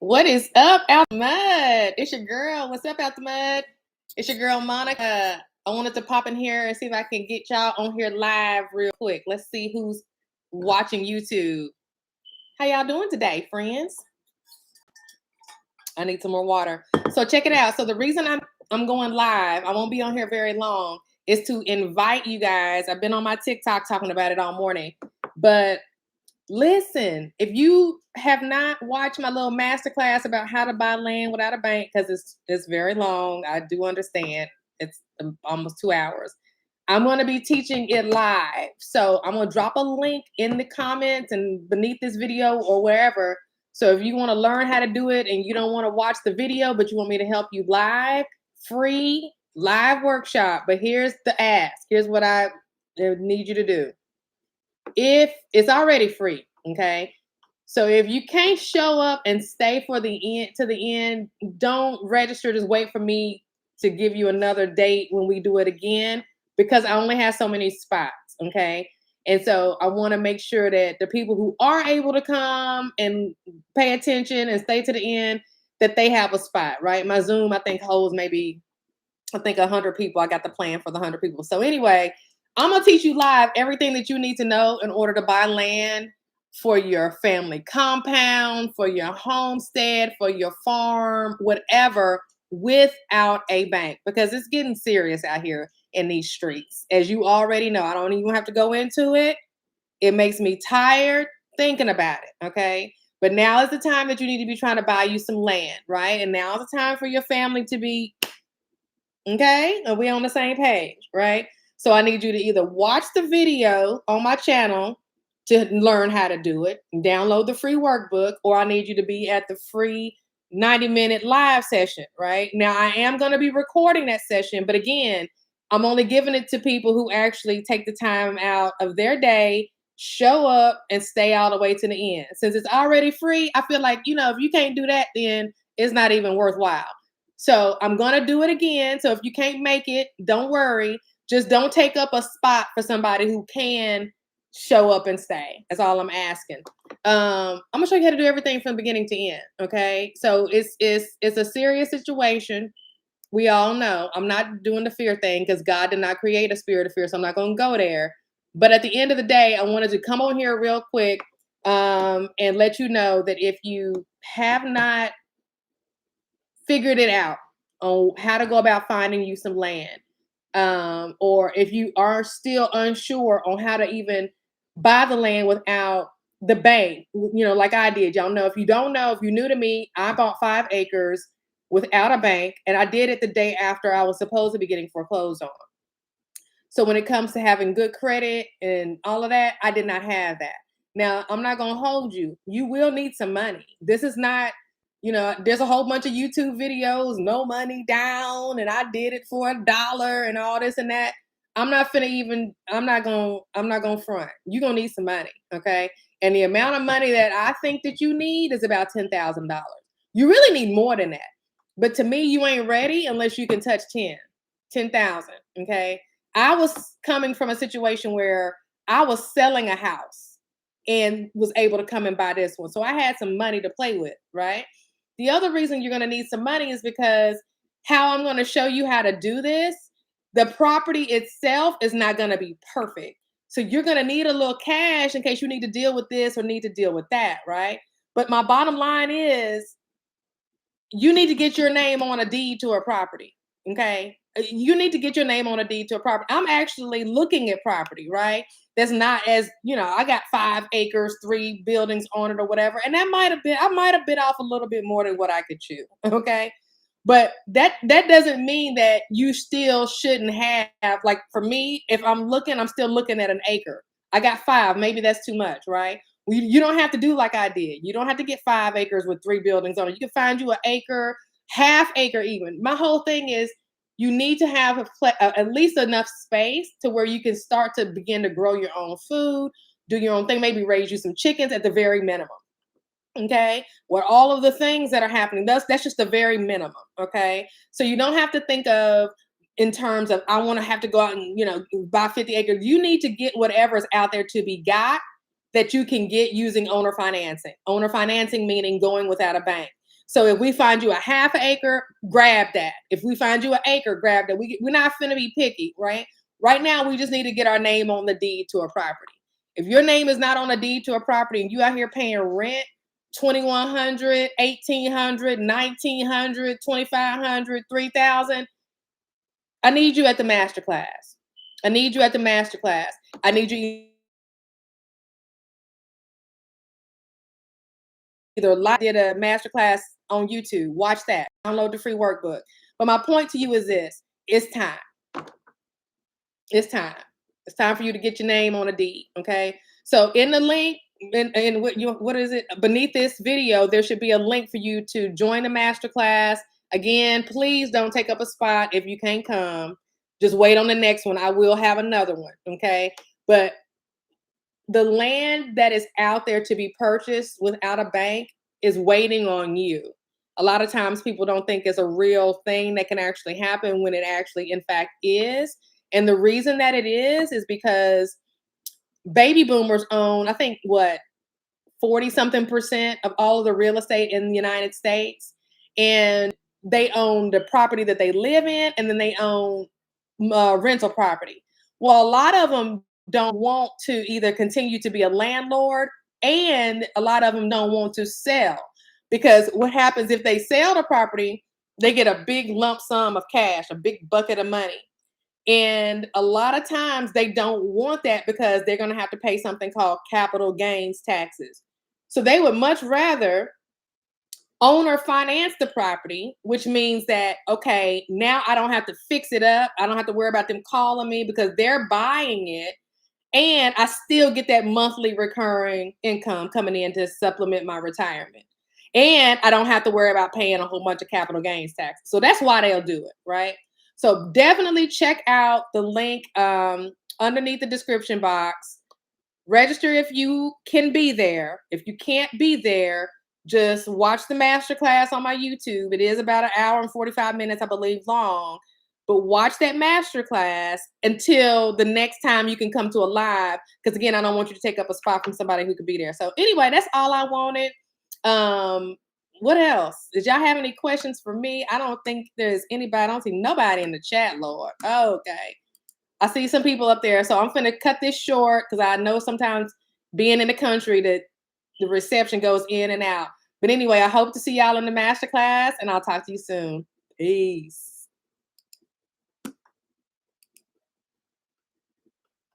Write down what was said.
What is up, out the mud? It's your girl. What's up, out the mud? It's your girl, Monica. I wanted to pop in here and see if I can get y'all on here live real quick. Let's see who's watching YouTube. How y'all doing today, friends? I need some more water. So check it out. So the reason I'm going live, I won't be on here very long, is to invite you guys. I've been on my TikTok talking about it all morning, but listen, if you have not watched my little masterclass about how to buy land without a bank, because it's very long, I do understand. It's almost 2 hours. I'm going to be teaching it live. So I'm going to drop a link in the comments and beneath this video or wherever. So if you want to learn how to do it and you don't want to watch the video, but you want me to help you live, free live workshop. But here's the ask. Here's what I need you to do. If it's already free, okay? So if you can't show up and stay for the end to the end, don't register. Just wait for me to give you another date when we do it again, because I only have so many spots, okay? And so I want to make sure that the people who are able to come and pay attention and stay to the end, that they have a spot, right? My Zoom, I think, holds maybe, 100 people. I got the plan for the 100 people. So anyway, I'm going to teach you live everything that you need to know in order to buy land for your family compound, for your homestead, for your farm, whatever, without a bank, because it's getting serious out here in these streets. As you already know, I don't even have to go into it. It makes me tired thinking about it, okay? But now is the time that you need to be trying to buy you some land, right? And now is the time for your family to be, okay? Are we on the same page, right? So I need you to either watch the video on my channel to learn how to do it, download the free workbook, or I need you to be at the free 90-minute live session, right? Now I am going to be recording that session, but again, I'm only giving it to people who actually take the time out of their day, show up, and stay all the way to the end. Since it's already free, I feel like, if you can't do that, then it's not even worthwhile. So I'm going to do it again. So if you can't make it, don't worry. Just don't take up a spot for somebody who can show up and stay. That's all I'm asking. I'm gonna show you how to do everything from beginning to end. Okay. So it's a serious situation. We all know. I'm not doing the fear thing because God did not create a spirit of fear. So I'm not gonna go there. But at the end of the day, I wanted to come on here real quick and let you know that if you have not figured it out on how to go about finding you some land, or if you are still unsure on how to even buy the land without the bank, like I did. Y'all know, if you don't know, if you're new to me, I bought 5 acres without a bank, and I did it the day after I was supposed to be getting foreclosed on. So when it comes to having good credit and all of that, I did not have that. Now, I'm not going to hold you. You will need some money. This is not, there's a whole bunch of YouTube videos, no money down, and I did it for $1 and all this and that. I'm not gonna front. You're gonna need some money, okay? And the amount of money that I think that you need is about $10,000. You really need more than that. But to me, you ain't ready unless you can touch 10,000, okay? I was coming from a situation where I was selling a house and was able to come and buy this one. So I had some money to play with, right? The other reason you're going to need some money is because how I'm going to show you how to do this, the property itself is not going to be perfect. So you're going to need a little cash in case you need to deal with this or need to deal with that, right? But my bottom line is you need to get your name on a deed to a property, okay? You need to get your name on a deed to a property. I'm actually looking at property, right? That's not as, I got 5 acres, 3 buildings on it or whatever. And I might have bit off a little bit more than what I could chew. Okay. But that doesn't mean that you still shouldn't have, like, for me, if I'm still looking at an acre. I got 5, maybe that's too much, right? You don't have to do like I did. You don't have to get 5 acres with 3 buildings on it. You can find you an acre, half acre even. My whole thing is, you need to have at least enough space to where you can start to begin to grow your own food, do your own thing, maybe raise you some chickens at the very minimum. Okay, where all of the things that are happening, that's just the very minimum. Okay, so you don't have to think of in terms of, I want to have to go out and buy 50 acres. You need to get whatever's out there to be got that you can get using owner financing. Owner financing meaning going without a bank. So if we find you a half an acre, grab that. If we find you an acre, grab that. We're not finna be picky, right? Right now, we just need to get our name on the deed to a property. If your name is not on a deed to a property and you out here paying rent, 2,100, 1,800, 1,900, 2,500, 3,000, I need you at the master class. I need you at the master class. I need you either did a master class on YouTube. Watch that. Download the free workbook. But my point to you is this: it's time. It's time. It's time for you to get your name on a deed. Okay. So in the link, in what is it beneath this video, there should be a link for you to join the master class. Again, please don't take up a spot if you can't come. Just wait on the next one. I will have another one. Okay. But the land that is out there to be purchased without a bank is waiting on you. A lot of times people don't think it's a real thing that can actually happen when it actually, in fact, is. And the reason that it is because baby boomers own, I think, what, 40 something percent of all of the real estate in the United States. And they own the property that they live in, and then they own rental property. Well, a lot of them don't want to either continue to be a landlord, and a lot of them don't want to sell, because what happens if they sell the property, they get a big lump sum of cash, a big bucket of money. And a lot of times they don't want that because they're going to have to pay something called capital gains taxes. So they would much rather own or finance the property, which means that, okay, now I don't have to fix it up. I don't have to worry about them calling me because they're buying it. And I still get that monthly recurring income coming in to supplement my retirement. And I don't have to worry about paying a whole bunch of capital gains taxes. So that's why they'll do it, right? So definitely check out the link underneath the description box. Register if you can be there. If you can't be there, just watch the masterclass on my YouTube. It is about an hour and 45 minutes, I believe, long. But watch that masterclass until the next time you can come to a live. Because again, I don't want you to take up a spot from somebody who could be there. So anyway, that's all I wanted. What else? Did y'all have any questions for me? I don't think there's anybody. I don't see nobody in the chat, Lord. Okay. I see some people up there. So I'm finna cut this short because I know sometimes being in the country that the reception goes in and out. But anyway, I hope to see y'all in the masterclass, and I'll talk to you soon. Peace.